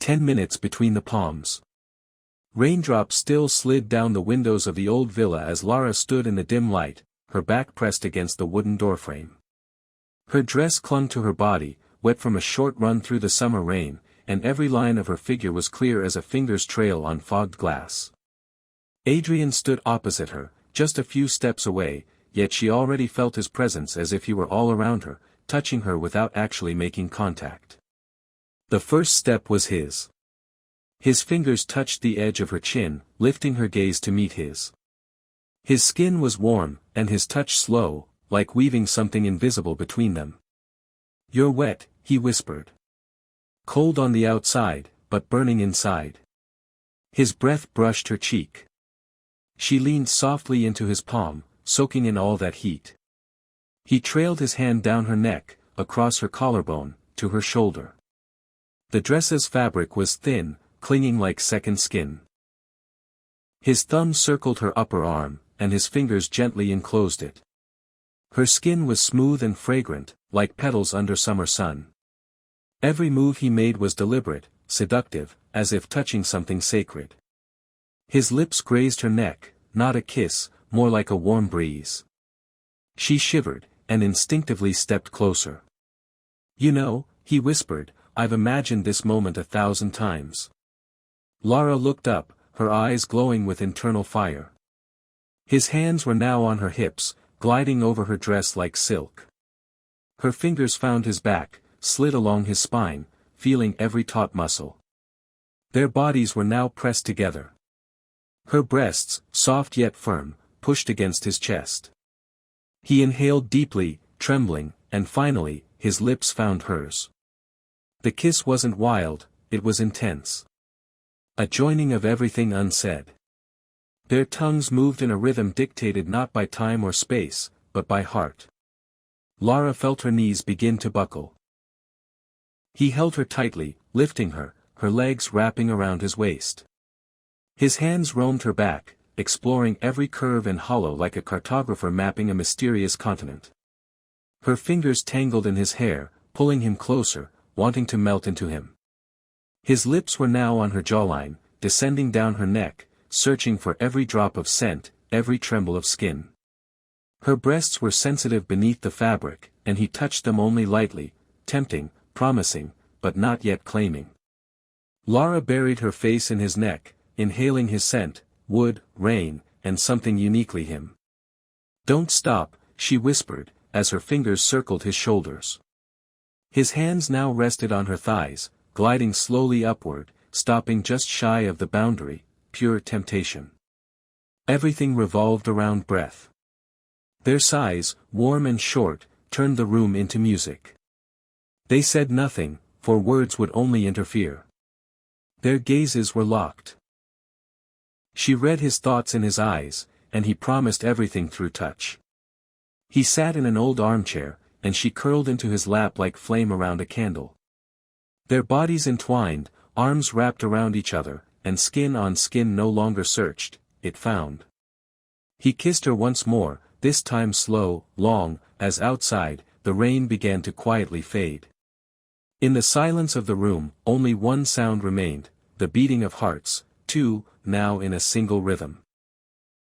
10 minutes between the palms. Raindrops still slid down the windows of the old villa as Lara stood in the dim light, her back pressed against the wooden doorframe. Her dress clung to her body, wet from a short run through the summer rain, and every line of her figure was clear as a finger's trail on fogged glass. Adrian stood opposite her, just a few steps away, yet she already felt his presence as if he were all around her, touching her without actually making contact. The first step was his. His fingers touched the edge of her chin, lifting her gaze to meet his. His skin was warm, and his touch slow, like weaving something invisible between them. "You're wet," he whispered. "Cold on the outside, but burning inside." His breath brushed her cheek. She leaned softly into his palm, soaking in all that heat. He trailed his hand down her neck, across her collarbone, to her shoulder. The dress's fabric was thin, clinging like second skin. His thumb circled her upper arm, and his fingers gently enclosed it. Her skin was smooth and fragrant, like petals under summer sun. Every move he made was deliberate, seductive, as if touching something sacred. His lips grazed her neck, not a kiss, more like a warm breeze. She shivered, and instinctively stepped closer. "You know," he whispered, "I've imagined this moment 1,000 times." Lara looked up, her eyes glowing with internal fire. His hands were now on her hips, gliding over her dress like silk. Her fingers found his back, slid along his spine, feeling every taut muscle. Their bodies were now pressed together. Her breasts, soft yet firm, pushed against his chest. He inhaled deeply, trembling, and finally, his lips found hers. The kiss wasn't wild, it was intense. A joining of everything unsaid. Their tongues moved in a rhythm dictated not by time or space, but by heart. Lara felt her knees begin to buckle. He held her tightly, lifting her, her legs wrapping around his waist. His hands roamed her back, exploring every curve and hollow like a cartographer mapping a mysterious continent. Her fingers tangled in his hair, pulling him closer, wanting to melt into him. His lips were now on her jawline, descending down her neck, searching for every drop of scent, every tremble of skin. Her breasts were sensitive beneath the fabric, and he touched them only lightly, tempting, promising, but not yet claiming. Lara buried her face in his neck, inhaling his scent, wood, rain, and something uniquely him. "Don't stop," she whispered, as her fingers circled his shoulders. His hands now rested on her thighs, gliding slowly upward, stopping just shy of the boundary, pure temptation. Everything revolved around breath. Their sighs, warm and short, turned the room into music. They said nothing, for words would only interfere. Their gazes were locked. She read his thoughts in his eyes, and he promised everything through touch. He sat in an old armchair, and she curled into his lap like flame around a candle. Their bodies entwined, arms wrapped around each other, and skin on skin no longer searched, it found. He kissed her once more, this time slow, long, as outside, the rain began to quietly fade. In the silence of the room, only one sound remained, the beating of hearts, two, now in a single rhythm.